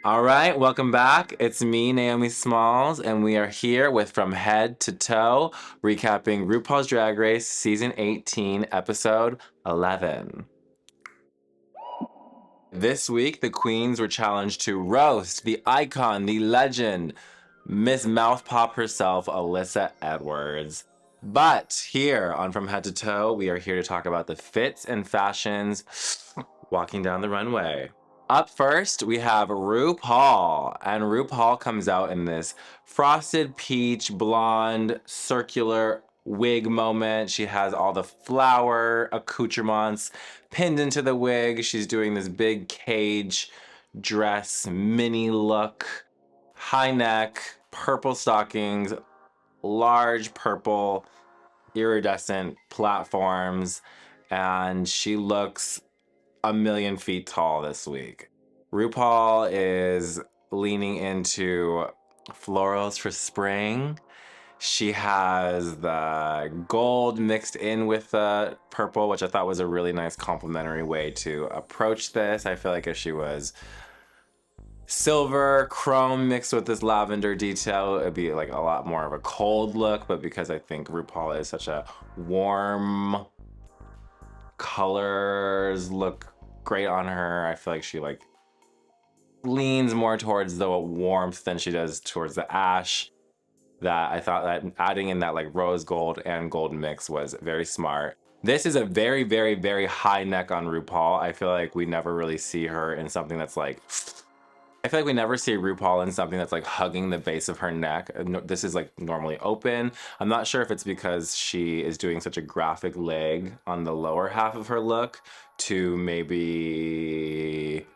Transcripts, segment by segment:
All right, welcome back. It's me, Naomi Smalls, and we are here with From Head to Toe, recapping RuPaul's Drag Race Season 18, Episode 11. This week, the queens were challenged to roast the icon, the legend, Miss Mouth Pop herself, Alyssa Edwards. But here on From Head to Toe, we are here to talk about the fits and fashions walking down the runway. Up first, we have RuPaul, and RuPaul comes out in this frosted peach blonde circular wig moment. She has all the flower accoutrements pinned into the wig. She's doing this big cage dress mini look, high neck, purple stockings, large purple iridescent platforms, and she looks a million feet tall this week. RuPaul is leaning into florals for spring. She has the gold mixed in with the purple, which I thought was a really nice complementary way to approach this. I feel like if she was silver, chrome mixed with this lavender detail, it'd be like a lot more of a cold look, but because I think RuPaul is such a warm, colors look great on her. I feel like she leans more towards the warmth than she does towards the ash. That I thought that adding in that like rose gold and gold mix was very smart. This is a very, very, very high neck on RuPaul. I feel like we never really see her in something that's like, I feel like we never see RuPaul in something that's like hugging the base of her neck. This is like normally open. I'm not sure if it's because she is doing such a graphic leg on the lower half of her look to maybe,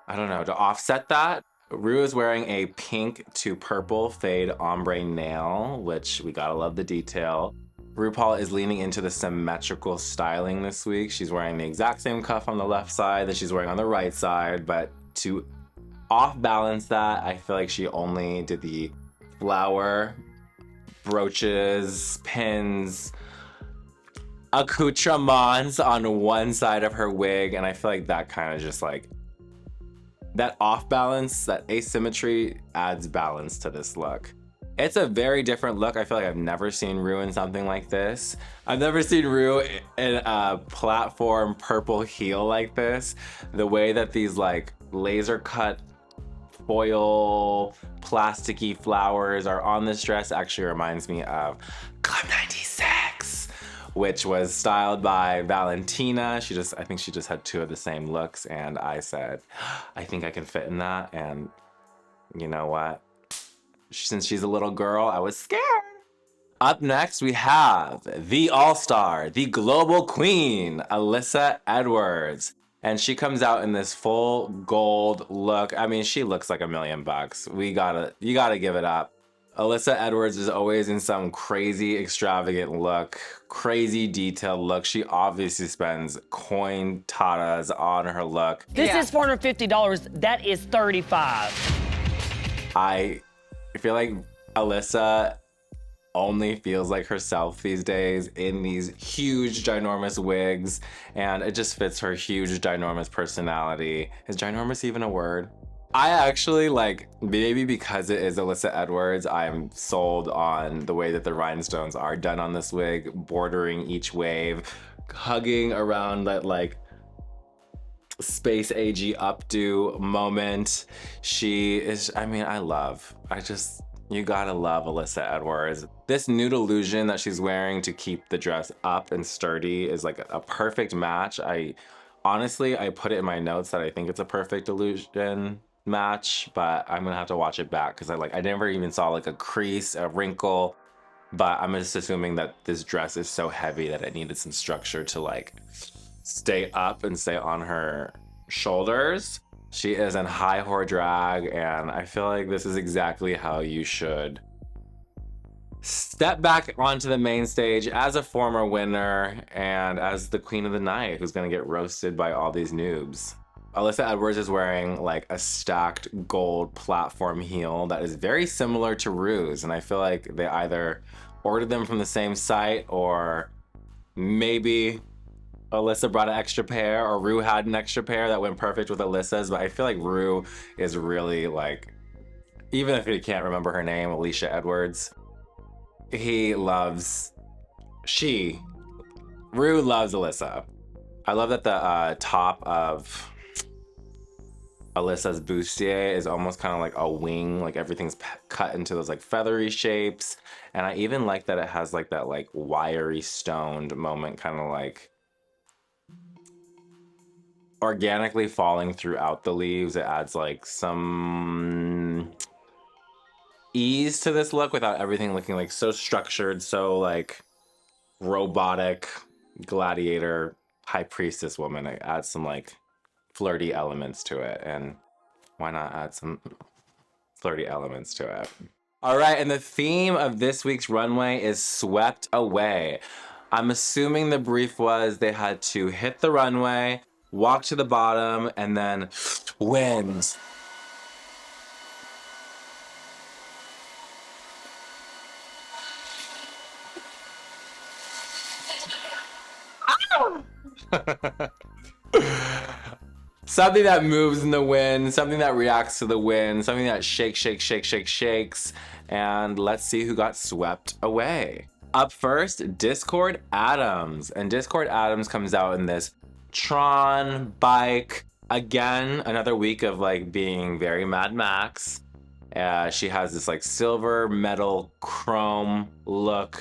I don't know, to offset that. Ru is wearing a pink to purple fade ombre nail, which we gotta love the detail. RuPaul is leaning into the symmetrical styling this week. She's wearing the exact same cuff on the left side that she's wearing on the right side, but to off balance that, I feel like she only did the flower, brooches, pins, accoutrements on one side of her wig, and I feel like that kind of just like, that off balance, that asymmetry adds balance to this look. It's a very different look. I feel like I've never seen Ru in something like this. I've never seen Ru in a platform purple heel like this. The way that these like laser cut foil plasticky flowers are on this dress actually reminds me of Club 96, which was styled by Valentina. I think she just had two of the same looks, and I said, I think I can fit in that, and you know what? Since she's a little girl, I was scared. Up next, we have the all-star, the global queen, Alyssa Edwards. And she comes out in this full gold look. I mean, she looks like $1 million. You gotta give it up. Alyssa Edwards is always in some crazy, extravagant look, crazy detailed look. She obviously spends coin tatas on her look. This is $450, that is $35. I feel like Alyssa only feels like herself these days in these huge, ginormous wigs, and it just fits her huge, ginormous personality. Is ginormous even a word? I actually like, maybe because it is Alyssa Edwards, I'm sold on the way that the rhinestones are done on this wig, bordering each wave, hugging around that like space agey updo moment. She is, I mean, you gotta love Alyssa Edwards. This nude illusion that she's wearing to keep the dress up and sturdy is like a perfect match. Honestly, I put it in my notes that I think it's a perfect illusion match, but I'm gonna have to watch it back because I never even saw like a crease, a wrinkle, but I'm just assuming that this dress is so heavy that it needed some structure to like stay up and stay on her shoulders. She is in high whore drag, and I feel like this is exactly how you should step back onto the main stage as a former winner and as the queen of the night who's gonna get roasted by all these noobs. Alyssa Edwards is wearing like a stacked gold platform heel that is very similar to Ru's, and I feel like they either ordered them from the same site or maybe Alyssa brought an extra pair, or Ru had an extra pair that went perfect with Alyssa's, but I feel like Ru is really like, even if you can't remember her name, Alyssa Edwards, Ru loves Alyssa. I love that the top of Alyssa's bustier is almost kind of like a wing, like everything's cut into those like feathery shapes. And I even like that it has like that like wiry stoned moment, kind of like organically falling throughout the leaves. It adds like some ease to this look without everything looking like so structured, so like robotic gladiator high priestess woman. It adds some like flirty elements to it, and why not add some flirty elements to it? All right, and the theme of this week's runway is swept away. I'm assuming the brief was they had to hit the runway, walk to the bottom, and then wins. Something that moves in the wind, something that reacts to the wind, something that shakes. And let's see who got swept away. Up first, Discord ADDAMS. And Discord ADDAMS comes out in this Tron bike. Again, another week of like being very Mad Max. She has this like silver metal chrome look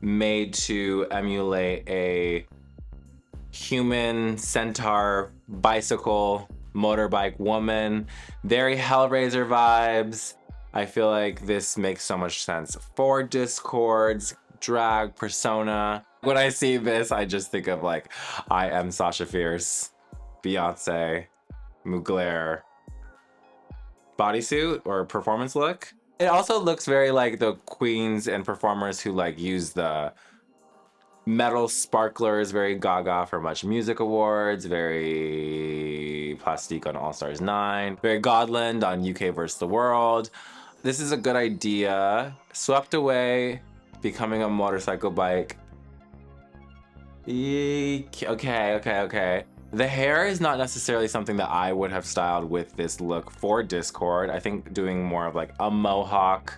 made to emulate a human centaur bicycle motorbike woman. Very Hellraiser vibes. I feel like this makes so much sense for Discord's drag persona. When I see this, I just think of like, I am Sasha Fierce, Beyonce, Mugler bodysuit or performance look. It also looks very like the queens and performers who like use the metal sparklers, very Gaga for Much Music Awards, very Plastique on All Stars 9, very Godland on UK vs. the World. This is a good idea. Swept away, becoming a motorcycle bike. Okay. The hair is not necessarily something that I would have styled with this look for Discord. I think doing more of like a mohawk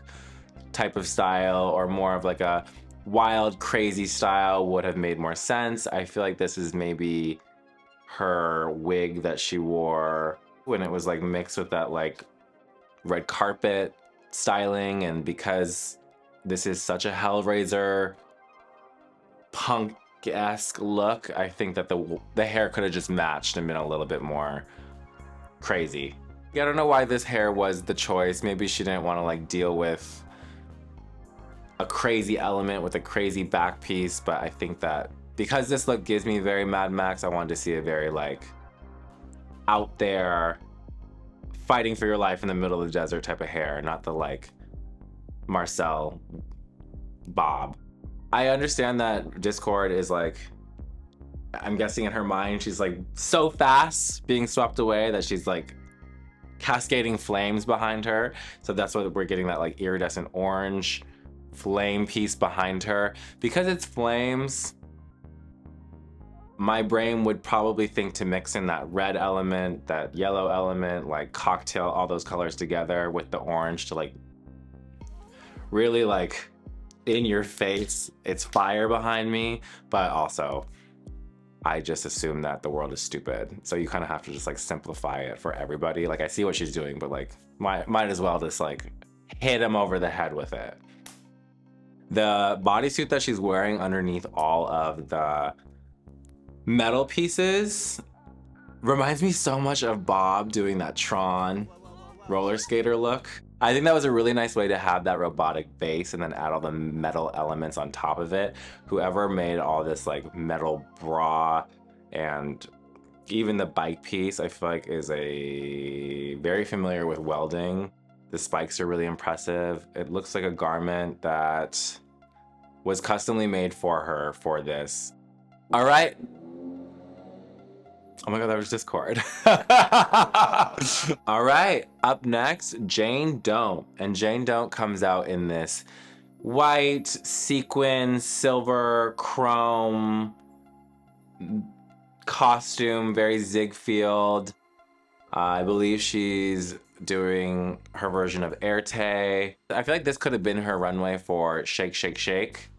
type of style or more of like a wild, crazy style would have made more sense. I feel like this is maybe her wig that she wore when it was like mixed with that like red carpet styling, and because this is such a Hellraiser punk-esque look, I think that the hair could have just matched and been a little bit more crazy. I don't know why this hair was the choice. Maybe she didn't want to like deal with a crazy element with a crazy back piece, but I think that because this look gives me very Mad Max, I wanted to see a very like out there fighting for your life in the middle of the desert type of hair, not the like Marcel bob. I understand that Discord is like, I'm guessing in her mind, she's like so fast being swept away that she's like cascading flames behind her. So that's what we're getting, that like iridescent orange flame piece behind her. Because it's flames, my brain would probably think to mix in that red element, that yellow element, like cocktail all those colors together with the orange to like really like in your face, it's fire behind me. But also I just assume that the world is stupid, so you kind of have to just like simplify it for everybody. Like I see what she's doing, but like might as well just like hit him over the head with it. The bodysuit that she's wearing underneath all of the metal pieces reminds me so much of Bob doing that Tron roller skater look. I think that was a really nice way to have that robotic base and then add all the metal elements on top of it. Whoever made all this like metal bra and even the bike piece, I feel like is very familiar with welding. The spikes are really impressive. It looks like a garment that was customly made for her for this. All right. Oh my God, that was Discord. All right, up next, Jane Don't. And Jane Don't comes out in this white, sequin, silver, chrome, costume, very Ziegfeld. I believe she's doing her version of Erte. I feel like this could have been her runway for Shake, Shake, Shake,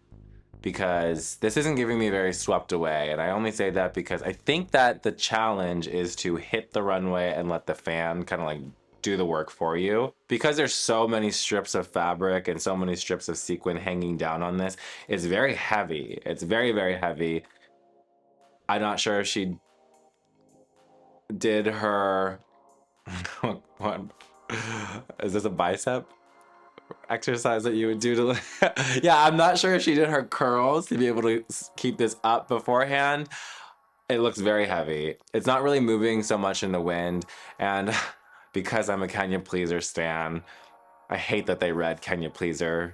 because this isn't giving me very swept away. And I only say that because I think that the challenge is to hit the runway and let the fan kind of like do the work for you. Because there's so many strips of fabric and so many strips of sequin hanging down on this, it's very heavy. It's very, very heavy. I'm not sure if she did her what is this, a bicep exercise that you would do to yeah, I'm not sure if she did her curls to be able to keep this up beforehand. It looks very heavy. It's not really moving so much in the wind, and because I'm a Kenya Pleaser stan, I hate that they read Kenya Pleaser's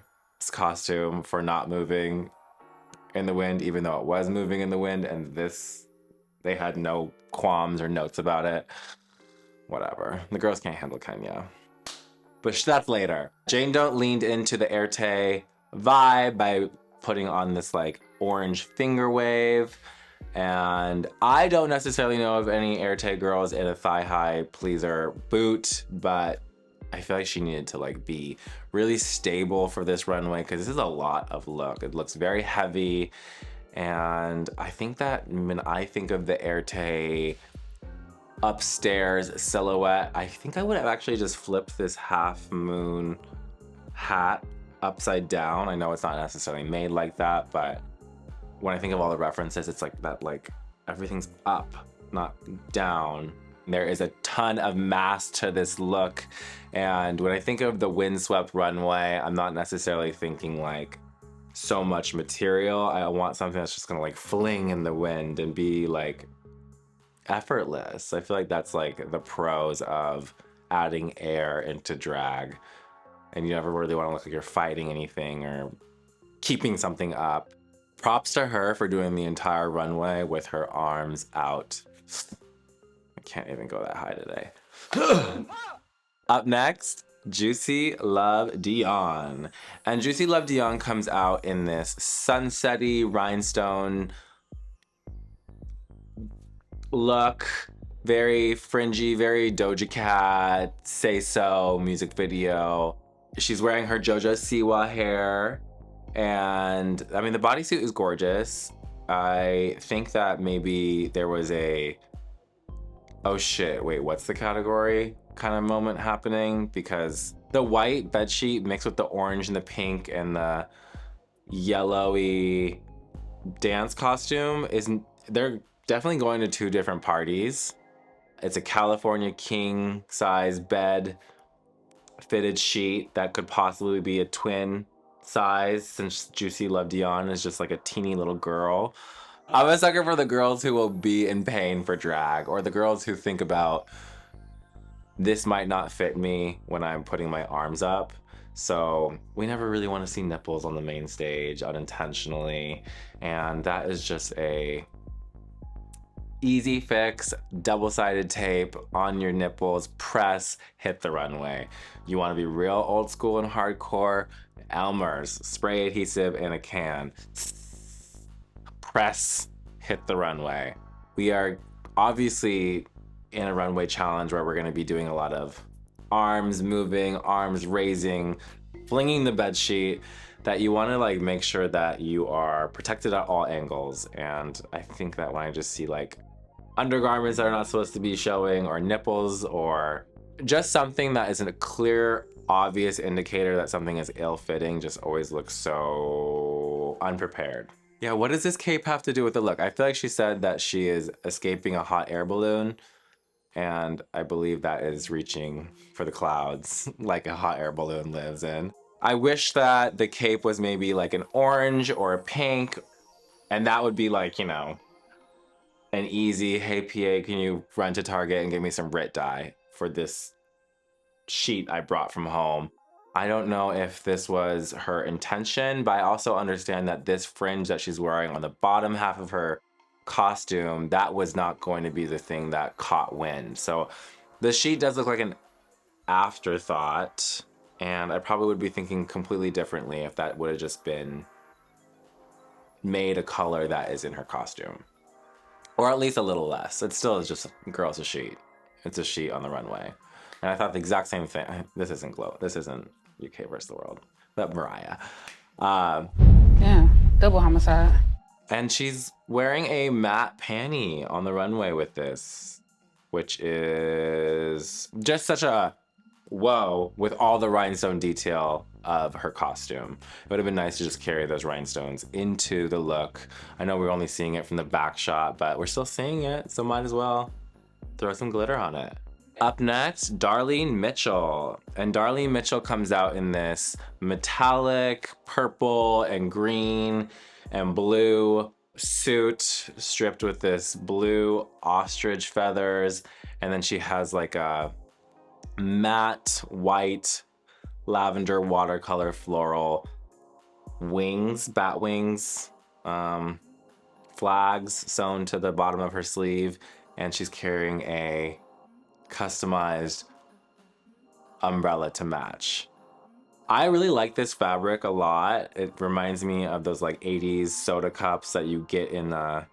costume for not moving in the wind, even though it was moving in the wind, and this, they had no qualms or notes about it. Whatever. The girls can't handle Kenya. But that's later. Jane Don't leaned into the Erte vibe by putting on this like orange finger wave. And I don't necessarily know of any Erte girls in a thigh-high pleaser boot, but I feel like she needed to like be really stable for this runway because this is a lot of look. It looks very heavy. And I think that when I think of the Erte upstairs silhouette, I think I would have actually just flipped this half moon hat upside down. I know it's not necessarily made like that, but when I think of all the references, it's like that, like everything's up, not down. There is a ton of mass to this look. And when I think of the windswept runway, I'm not necessarily thinking like so much material. I want something that's just gonna like fling in the wind and be like effortless. I feel like that's like the pros of adding air into drag. And you never really want to look like you're fighting anything or keeping something up. Props to her for doing the entire runway with her arms out. I can't even go that high today. Up next, Juicy Love Dion. And Juicy Love Dion comes out in this sunsetty rhinestone look, very fringy, very Doja Cat, Say So music video. She's wearing her JoJo Siwa hair, and I mean the bodysuit is gorgeous. I think that maybe there was a oh shit, wait, what's the category kind of moment happening, because the white bedsheet mixed with the orange and the pink and the yellowy dance costume is, they're definitely going to two different parties. It's a California king size bed fitted sheet that could possibly be a twin size, since Juicy Love Dion is just like a teeny little girl. I'm a sucker for the girls who will be in pain for drag, or the girls who think about, this might not fit me when I'm putting my arms up. So we never really want to see nipples on the main stage unintentionally, and that is just a easy fix. Double-sided tape on your nipples, press, hit the runway. You want to be real old school and hardcore, Elmer's spray adhesive in a can, press, hit the runway. We are obviously in a runway challenge where we're going to be doing a lot of arms moving, arms raising, flinging the bed sheet, that you want to like make sure that you are protected at all angles. And I think that when I just see like undergarments that are not supposed to be showing, or nipples, or just something that isn't a clear, obvious indicator that something is ill-fitting, just always looks so unprepared. Yeah, what does this cape have to do with the look? I feel like she said that she is escaping a hot air balloon, and I believe that is reaching for the clouds like a hot air balloon lives in. I wish that the cape was maybe like an orange or a pink, and that would be like, you know, an easy, hey PA, can you run to Target and give me some Rit dye for this sheet I brought from home. I don't know if this was her intention, but I also understand that this fringe that she's wearing on the bottom half of her costume, that was not going to be the thing that caught wind. So the sheet does look like an afterthought, and I probably would be thinking completely differently if that would have just been made a color that is in her costume. Or at least a little less. It still is just, girl, it's a sheet. It's a sheet on the runway. And I thought the exact same thing. This isn't Glow. This isn't UK versus the world. But Mariah. Yeah, double homicide. And she's wearing a matte panty on the runway with this, which is just such a whoa with all the rhinestone detail of her costume. It would have been nice to just carry those rhinestones into the look. I know we're only seeing it from the back shot, but we're still seeing it, so might as well throw some glitter on it. Up next, Darlene Mitchell. And Darlene Mitchell comes out in this metallic purple and green and blue suit stripped with this blue ostrich feathers. And then she has like a matte white lavender watercolor floral wings, bat wings, flags sewn to the bottom of her sleeve. And she's carrying a customized umbrella to match. I really like this fabric a lot. It reminds me of those like 80s soda cups that you get in the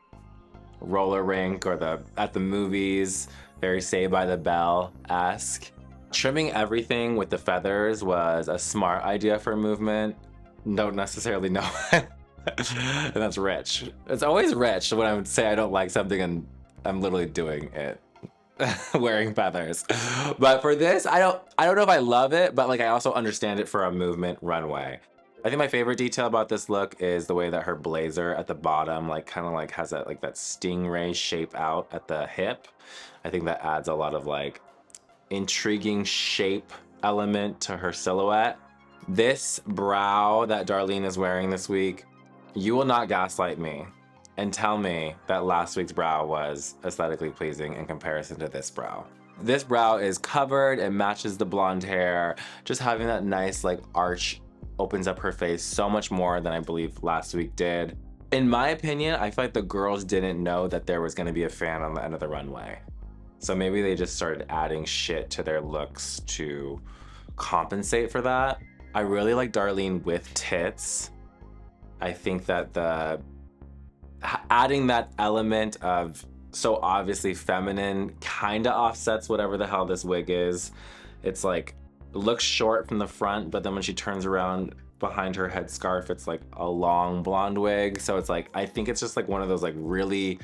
roller rink or at the movies, very Saved by the Bell-esque. Trimming everything with the feathers was a smart idea for movement. Don't necessarily know. And that's rich. It's always rich when I would say I don't like something and I'm literally doing it. Wearing feathers. But for this, I don't know if I love it, but like I also understand it for a movement runway. I think my favorite detail about this look is the way that her blazer at the bottom like kind of like has that like that stingray shape out at the hip. I think that adds a lot of like intriguing shape element to her silhouette. This brow that Darlene is wearing this week, you will not gaslight me and tell me that last week's brow was aesthetically pleasing in comparison to this brow. This brow is covered, it matches the blonde hair. Just having that nice like arch opens up her face so much more than I believe last week did. In my opinion, I feel like the girls didn't know that there was gonna be a fan on the end of the runway. So maybe they just started adding shit to their looks to compensate for that. I really like Darlene with tits. I think that adding that element of so obviously feminine kind of offsets whatever the hell this wig is. It's like, it looks short from the front, but then when she turns around behind her headscarf, it's like a long blonde wig. So it's like, I think it's just like one of those like really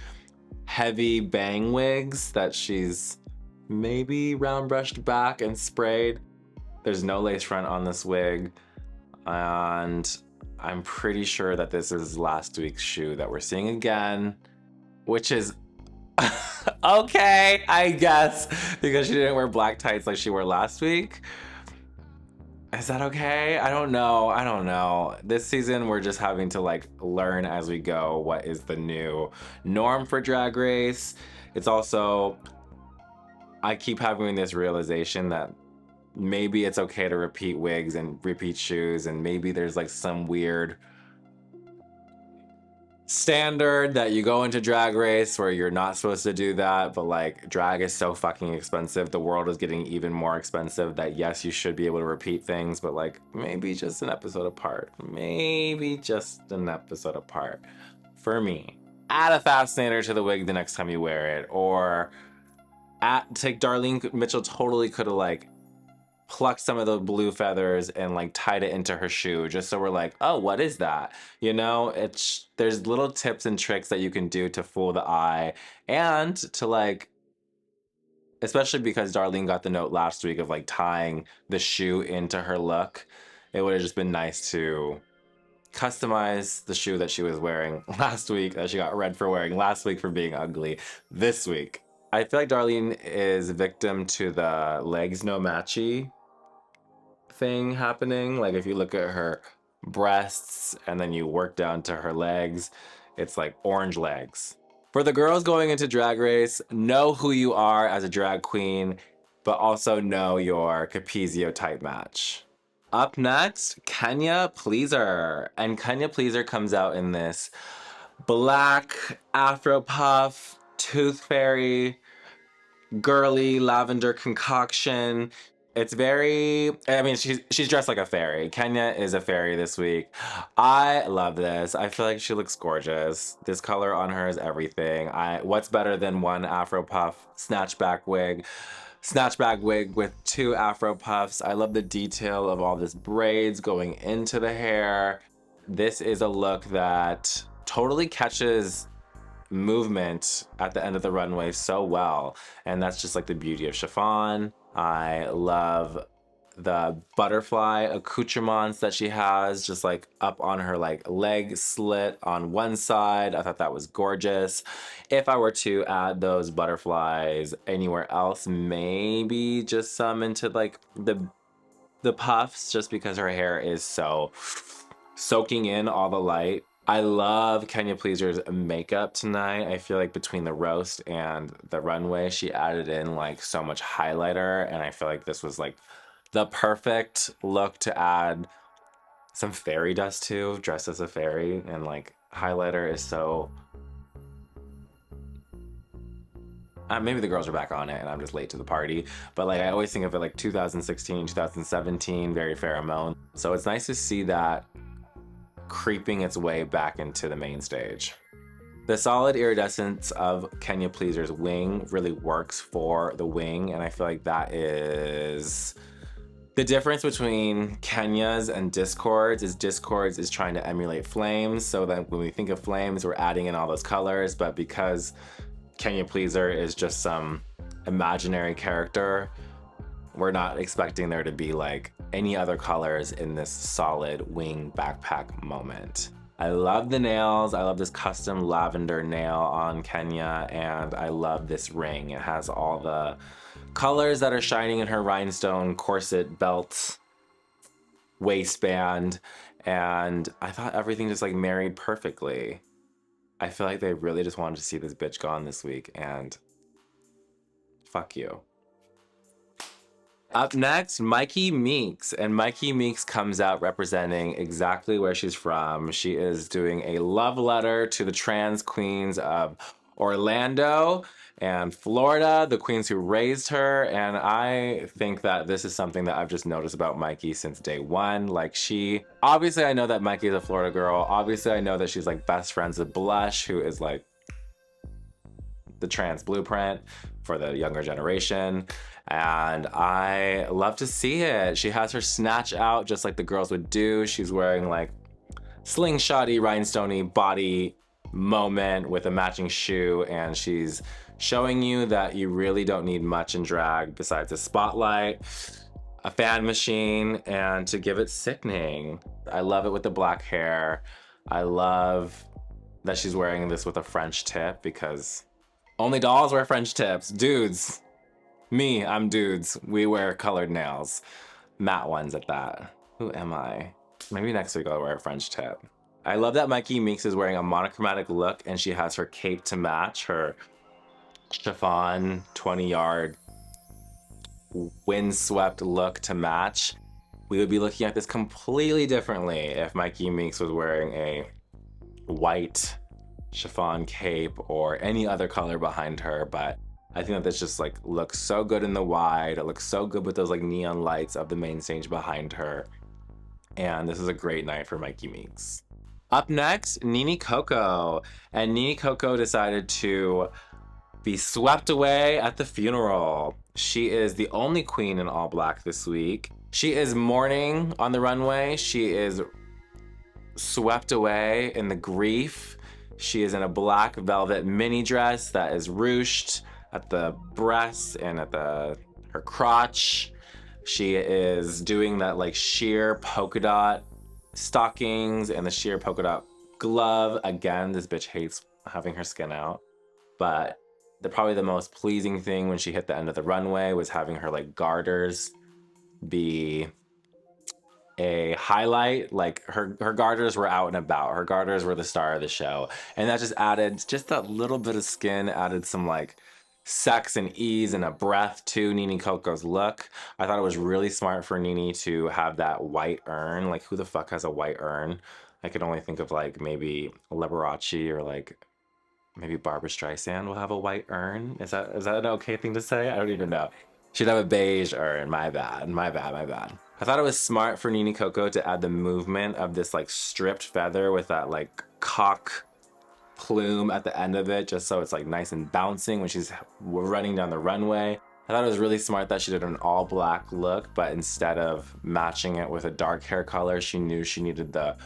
heavy bang wigs that she's maybe round brushed back and sprayed. There's no lace front on this wig. And I'm pretty sure that this is last week's shoe that we're seeing again, which is okay, I guess, because she didn't wear black tights like she wore last week. Is that okay? I don't know. This season, we're just having to like learn as we go what is the new norm for Drag Race. It's also, I keep having this realization that maybe it's okay to repeat wigs and repeat shoes, and maybe there's like some weird standard that you go into Drag Race where you're not supposed to do that, but like drag is so fucking expensive. The world is getting even more expensive that yes, you should be able to repeat things, but like maybe just an episode apart. Maybe just an episode apart. For me, add a fascinator to the wig the next time you wear it, or take Darlene Mitchell totally could have like plucked some of the blue feathers and like tied it into her shoe, just so we're like, oh, what is that? You know, there's little tips and tricks that you can do to fool the eye, and to like, especially because Darlene got the note last week of like tying the shoe into her look. It would have just been nice to customize the shoe that she was wearing last week, that she got red for wearing last week for being ugly this week. I feel like Darlene is victim to the legs no matchy thing happening. Like if you look at her breasts and then you work down to her legs, it's like orange legs. For the girls going into Drag Race, know who you are as a drag queen, but also know your Capezio type match. Up next, Kenya Pleaser. And Kenya Pleaser comes out in this black afro puff, tooth fairy, girly lavender concoction. It's very, I mean, she's dressed like a fairy. Kenya is a fairy this week. I love this. I feel like she looks gorgeous. This color on her is everything. What's better than one Afro puff snatchback wig? Snatchback wig with 2 Afro puffs. I love the detail of all this braids going into the hair. This is a look that totally catches movement at the end of the runway so well, and that's just like the beauty of chiffon. I love the butterfly accoutrements that she has just like up on her like leg slit on one side. I thought that was gorgeous. If I were to add those butterflies anywhere else, maybe just some into like the puffs, just because her hair is so soaking in all the light. I love Kenya Pleaser's makeup tonight. I feel like between the roast and the runway, she added in like so much highlighter, and I feel like this was like the perfect look to add some fairy dust to, dressed as a fairy, and like highlighter is so... maybe the girls are back on it and I'm just late to the party, but like I always think of it like 2016, 2017, very Farrah Moan. So it's nice to see that creeping its way back into the main stage. The solid iridescence of Kenya Pleaser's wing really works for the wing, and I feel like that is the difference between Kenya's and Discord's. Discord's is trying to emulate flames, so that when we think of flames, we're adding in all those colors, but because Kenya Pleaser is just some imaginary character, we're not expecting there to be like any other colors in this solid wing backpack moment. I love the nails. I love this custom lavender nail on Kenya, and I love this ring. It has all the colors that are shining in her rhinestone corset belt waistband, and I thought everything just like married perfectly. I feel like they really just wanted to see this bitch gone this week, and fuck you. Up next, MYKI MEEKS, and MYKI MEEKS comes out representing exactly where she's from. She is doing a love letter to the trans queens of Orlando and Florida, the queens who raised her, and I think that this is something that I've just noticed about MYKI since day one. Like obviously I know that MYKI is a Florida girl. Obviously I know that she's like best friends with Blush, who is like the trans blueprint for the younger generation. And I love to see it. She has her snatch out just like the girls would do. She's wearing like slingshotty, rhinestoney body moment with a matching shoe, and she's showing you that you really don't need much in drag besides a spotlight, a fan machine, and to give it sickening. I love it with the black hair. I love that she's wearing this with a French tip, because only dolls wear French tips. Dudes. Me, I'm dudes. We wear colored nails. Matte ones at that. Who am I? Maybe next week I'll wear a French tip. I love that MYKI MEEKS is wearing a monochromatic look, and she has her cape to match, her chiffon 20-yard windswept look to match. We would be looking at this completely differently if MYKI MEEKS was wearing a white chiffon cape or any other color behind her, but I think that this just like looks so good in the wide. It looks so good with those like neon lights of the main stage behind her. And this is a great night for MYKI MEEKS. Up next, NINI COCO. And NINI COCO decided to be swept away at the funeral. She is the only queen in all black this week. She is mourning on the runway. She is swept away in the grief. She is in a black velvet mini dress that is ruched at the breasts and at her crotch. She is doing that like sheer polka dot stockings and the sheer polka dot glove. Again, this bitch hates having her skin out. But probably the most pleasing thing when she hit the end of the runway was having her like garters be a highlight. Like her garters were out and about. Her garters were the star of the show. And that just added, just that little bit of skin added some like sex and ease and a breath to NINI COCO's look. I thought it was really smart for NINI to have that white urn. Like, who the fuck has a white urn? I could only think of like maybe Liberace or like maybe Barbara Streisand will have a white urn. Is that an okay thing to say? I don't even know. She'd have a beige urn. My bad, my bad, my bad. I thought it was smart for NINI COCO to add the movement of this like stripped feather with that like cock plume at the end of it, just so it's like nice and bouncing when she's running down the runway. I thought it was really smart that she did an all black look, but instead of matching it with a dark hair color, she knew she needed the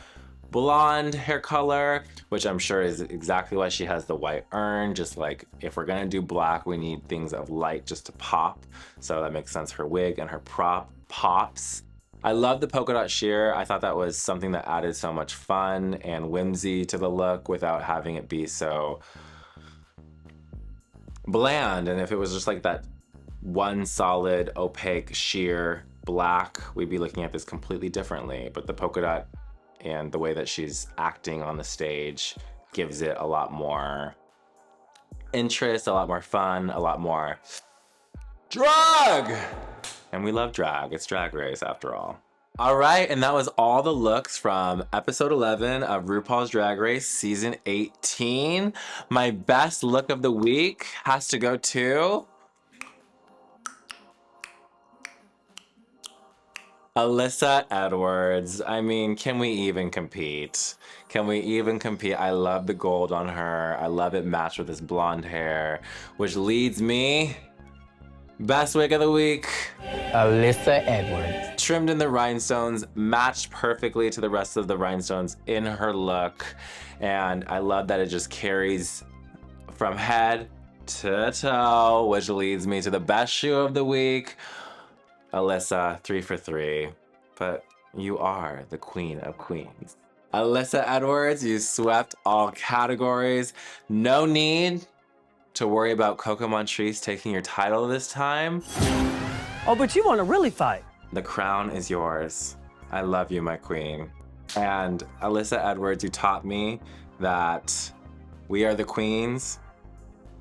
blonde hair color, which I'm sure is exactly why she has the white urn. Just like, if we're gonna do black, we need things of light just to pop. So that makes sense. Her wig and her prop pops. I love the polka dot sheer. I thought that was something that added so much fun and whimsy to the look without having it be so bland. And if it was just like that one solid opaque sheer black, we'd be looking at this completely differently. But the polka dot and the way that she's acting on the stage gives it a lot more interest, a lot more fun, a lot more drag. And we love drag. It's Drag Race after all. All right, and that was all the looks from episode 11 of RuPaul's Drag Race season 18. My best look of the week has to go to Alyssa Edwards. I mean, can we even compete? Can we even compete? I love the gold on her. I love it matched with this blonde hair, which leads me, best wig of the week, Alyssa Edwards. Trimmed in the rhinestones, matched perfectly to the rest of the rhinestones in her look. And I love that it just carries from head to toe, which leads me to the best shoe of the week. Alyssa, 3 for 3, but you are the queen of queens. Alyssa Edwards, you swept all categories. No need to worry about Coco Montrese taking your title this time. Oh, but you want to really fight. The crown is yours. I love you, my queen. And Alyssa Edwards, you taught me that we are the queens.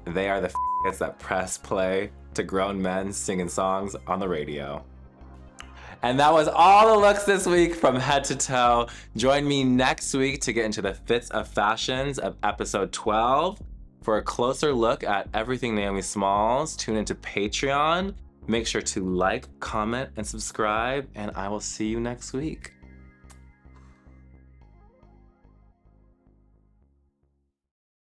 They are the f***ers that press play to grown men singing songs on the radio. And that was all the looks this week from head to toe. Join me next week to get into the fits of fashions of episode 12. For a closer look at everything Naomi Smalls, tune into Patreon. Make sure to like, comment, and subscribe, and I will see you next week.